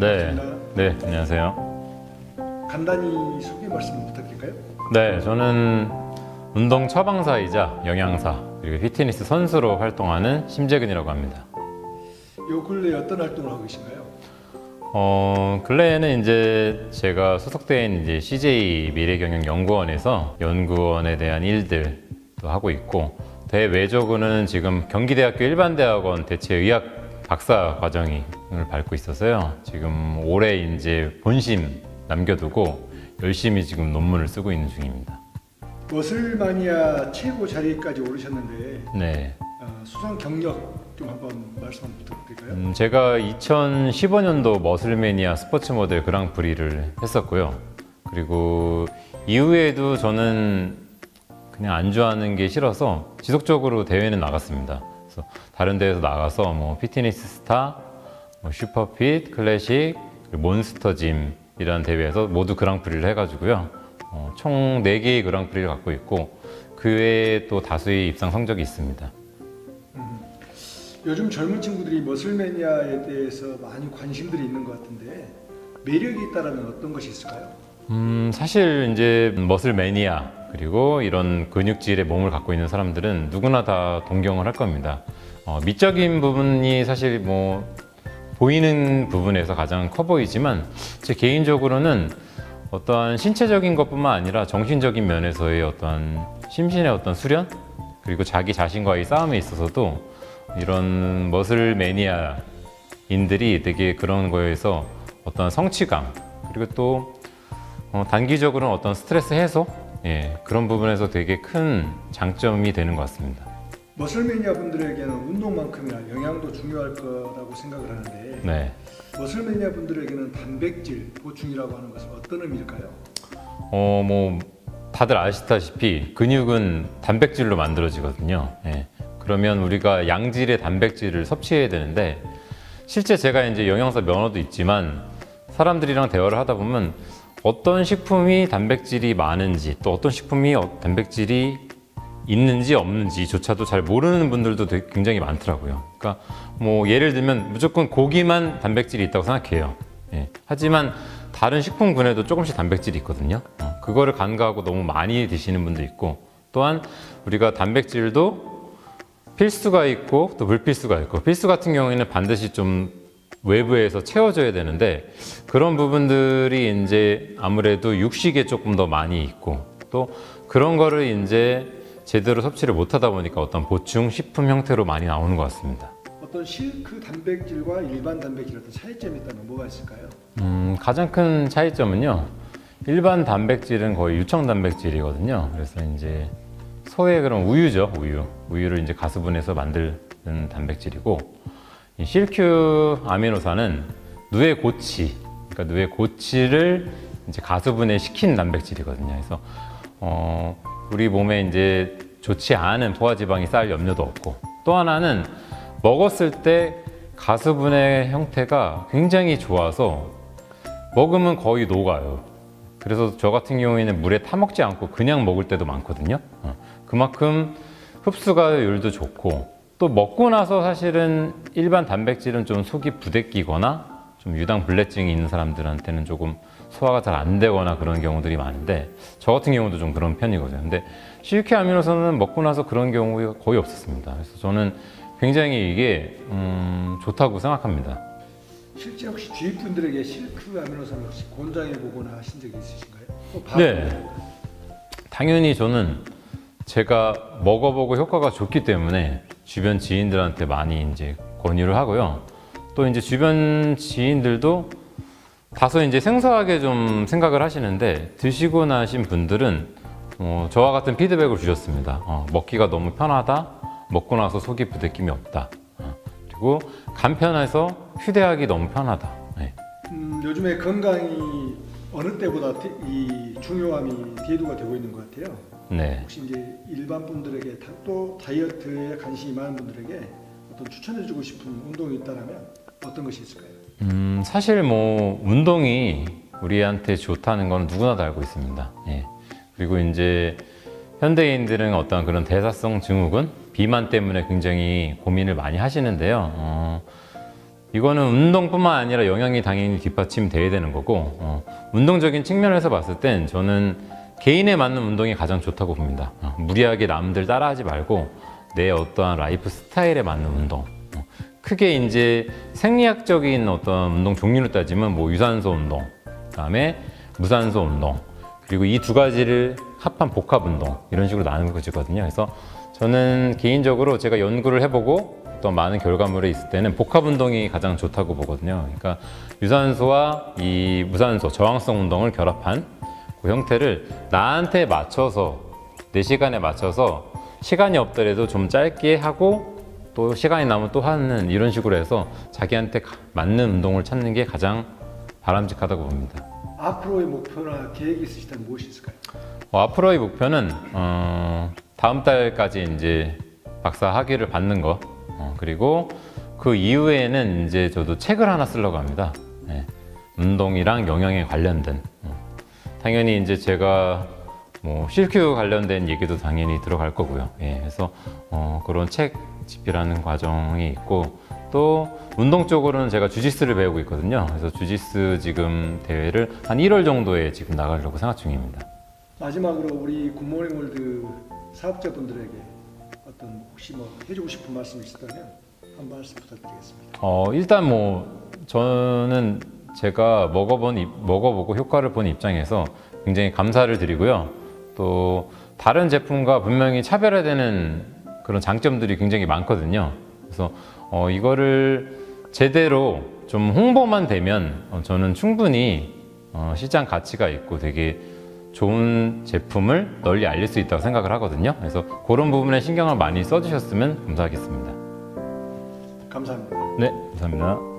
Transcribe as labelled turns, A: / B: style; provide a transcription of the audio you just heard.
A: 네,
B: 반갑습니다.
A: 네, 안녕하세요.
B: 간단히 소개 말씀 부탁드릴까요?
A: 네, 저는 운동 처방사이자 영양사 그리고 피트니스 선수로 활동하는 심재근이라고 합니다.
B: 요 근래 어떤 활동을 하고 계신가요?
A: 근래에는 이제 제가 소속된 이제 CJ 미래경영연구원에서 연구원에 대한 일들도 하고 있고, 대외적으로는 지금 경기대학교 일반대학원 대체의학 박사 과정을 밟고 있어서요. 지금 올해 이제 본심 남겨두고 열심히 지금 논문을 쓰고 있는 중입니다.
B: 머슬마니아 최고 자리까지 오르셨는데
A: 네.
B: 수상 경력 좀 한번 말씀 부탁드릴까요?
A: 제가 2015년도 머슬매니아 스포츠 모델 그랑프리를 했었고요. 그리고 이후에도 저는 그냥 안주하는 게 싫어서 지속적으로 대회는 나갔습니다. 그래서 다른 데에서 나가서 뭐 피트니스 스타, 뭐 슈퍼핏, 클래식, 몬스터 짐이라는 대회에서 모두 그랑프리를 해가지고요. 총 4개의 그랑프리를 갖고 있고, 그 외에 또 다수의 입상 성적이 있습니다.
B: 요즘 젊은 친구들이 머슬매니아에 대해서 많이 관심들이 있는 것 같은데 매력이 있다면 어떤 것이 있을까요?
A: 사실 이제 머슬 매니아 그리고 이런 근육질의 몸을 갖고 있는 사람들은 누구나 다 동경을 할 겁니다. 미적인 부분이 사실 뭐 보이는 부분에서 가장 커 보이지만, 제 개인적으로는 어떠한 신체적인 것뿐만 아니라 정신적인 면에서의 어떠한 심신의 어떤 수련, 그리고 자기 자신과의 싸움에 있어서도 이런 머슬 매니아인들이 되게 그런 거에서 어떤 성취감, 그리고 또 단기적으로는 어떤 스트레스 해소, 그런 부분에서 되게 큰 장점이 되는 것 같습니다.
B: 머슬매니아 분들에게는 운동만큼이나 영양도 중요할 거라고 생각을 하는데
A: 네.
B: 머슬매니아 분들에게는 단백질 보충이라고 하는 것은 어떤 의미일까요?
A: 뭐 다들 아시다시피 근육은 단백질로 만들어지거든요. 그러면 우리가 양질의 단백질을 섭취해야 되는데, 실제 제가 이제 영양사 면허도 있지만 사람들이랑 대화를 하다 보면 어떤 식품이 단백질이 많은지, 또 어떤 식품이 단백질이 있는지 없는지조차도 잘 모르는 분들도 굉장히 많더라고요. 그러니까 뭐 예를 들면 무조건 고기만 단백질이 있다고 생각해요. 하지만 다른 식품군에도 조금씩 단백질이 있거든요. 그거를 간과하고 너무 많이 드시는 분도 있고, 또한 우리가 단백질도 필수가 있고 또 불필수가 있고, 필수 같은 경우에는 반드시 좀 외부에서 채워져야 되는데, 그런 부분들이 이제 아무래도 육식에 조금 더 많이 있고, 또 그런 거를 이제 제대로 섭취를 못 하다 보니까 어떤 보충 식품 형태로 많이 나오는 것 같습니다.
B: 어떤 실크 단백질과 일반 단백질 어떤 차이점이 있다면 뭐가 있을까요?
A: 가장 큰 차이점은요, 일반 단백질은 거의 유청 단백질이거든요. 그래서 이제 소의 그런 우유죠, 우유를 이제 가수분해서 만드는 단백질이고, 이 실큐 아미노산은 누에 고치, 그러니까 누에 고치를 이제 가수분해 시킨 단백질이거든요. 그래서 우리 몸에 이제 좋지 않은 포화지방이 쌓일 염려도 없고, 또 하나는 먹었을 때 가수분해 형태가 굉장히 좋아서 먹으면 거의 녹아요. 그래서 저 같은 경우에는 물에 타먹지 않고 그냥 먹을 때도 많거든요. 그만큼 흡수가율도 좋고, 또 먹고 나서 사실은 일반 단백질은 좀 속이 부대끼거나 좀 유당불내증이 있는 사람들한테는 조금 소화가 잘 안 되거나 그런 경우들이 많은데, 저 같은 경우도 좀 그런 편이거든요. 근데 실큐 아미노산은 먹고 나서 그런 경우가 거의 없었습니다. 그래서 저는 굉장히 이게 좋다고 생각합니다.
B: 실제 혹시 주위 분들에게 실크 아미노산을 혹시 권장해 보거나 하신 적이 있으신가요?
A: 네, 당연히 저는 제가 먹어보고 효과가 좋기 때문에 주변 지인들한테 많이 이제 권유를 하고요. 또 이제 주변 지인들도 다소 이제 생소하게 좀 생각을 하시는데, 드시고 나신 분들은 저와 같은 피드백을 주셨습니다. 먹기가 너무 편하다, 먹고 나서 속이 부대낌이 없다, 그리고 간편해서 휴대하기 너무 편하다.
B: 요즘에 건강이 어느 때보다 이 중요함이 대두가 되고 있는 것 같아요.
A: 네.
B: 혹시 이제 일반 분들에게 또 다이어트에 관심이 많은 분들에게 어떤 추천해주고 싶은 운동이 있다면 어떤 것이 있을까요?
A: 사실 뭐 운동이 우리한테 좋다는 건 누구나 다 알고 있습니다. 그리고 이제 현대인들은 어떤 그런 대사성 증후군, 비만 때문에 굉장히 고민을 많이 하시는데요. 이거는 운동뿐만 아니라 영양이 당연히 뒷받침돼야 되는 거고 운동적인 측면에서 봤을 땐 저는 개인에 맞는 운동이 가장 좋다고 봅니다. 무리하게 남들 따라하지 말고 내 어떠한 라이프 스타일에 맞는 운동. 크게 이제 생리학적인 어떤 운동 종류를 따지면 뭐 유산소 운동, 그다음에 무산소 운동, 그리고 이 두 가지를 합한 복합 운동 이런 식으로 나누어지거든요. 그래서 저는 개인적으로 제가 연구를 해보고 또 많은 결과물이 있을 때는 복합 운동이 가장 좋다고 보거든요. 그러니까 유산소와 이 무산소 저항성 운동을 결합한 그 형태를 나한테 맞춰서 내 시간에 맞춰서 시간이 없더라도 좀 짧게 하고 또 시간이 남으면 또 하는 이런 식으로 해서 자기한테 맞는 운동을 찾는 게 가장 바람직하다고 봅니다.
B: 앞으로의 목표나 계획이 있으시다면 무엇이 있을까요?
A: 앞으로의 목표는 다음 달까지 이제 박사 학위를 받는 거 그리고 그 이후에는 이제 저도 책을 하나 쓰려고 합니다. 네. 운동이랑 영양에 관련된 당연히 이제 제가 뭐 CQ 관련된 얘기도 당연히 들어갈 거고요. 예, 그래서 그런 책 집필하는 과정이 있고 또 운동 쪽으로는 제가 주짓수를 배우고 있거든요. 그래서 주짓수 지금 대회를 한 1월 정도에 지금 나가려고 생각 중입니다.
B: 마지막으로 우리 굿모닝 월드 사업자분들에게 어떤 혹시 뭐 해주고 싶은 말씀이 있다면 한 말씀 부탁드리겠습니다.
A: 일단 뭐 저는 제가 먹어보고 효과를 본 입장에서 굉장히 감사를 드리고요. 또 다른 제품과 분명히 차별화되는 그런 장점들이 굉장히 많거든요. 그래서 이거를 제대로 좀 홍보만 되면 저는 충분히 시장 가치가 있고 되게 좋은 제품을 널리 알릴 수 있다고 생각을 하거든요. 그래서 그런 부분에 신경을 많이 써주셨으면 감사하겠습니다.
B: 감사합니다.
A: 네, 감사합니다.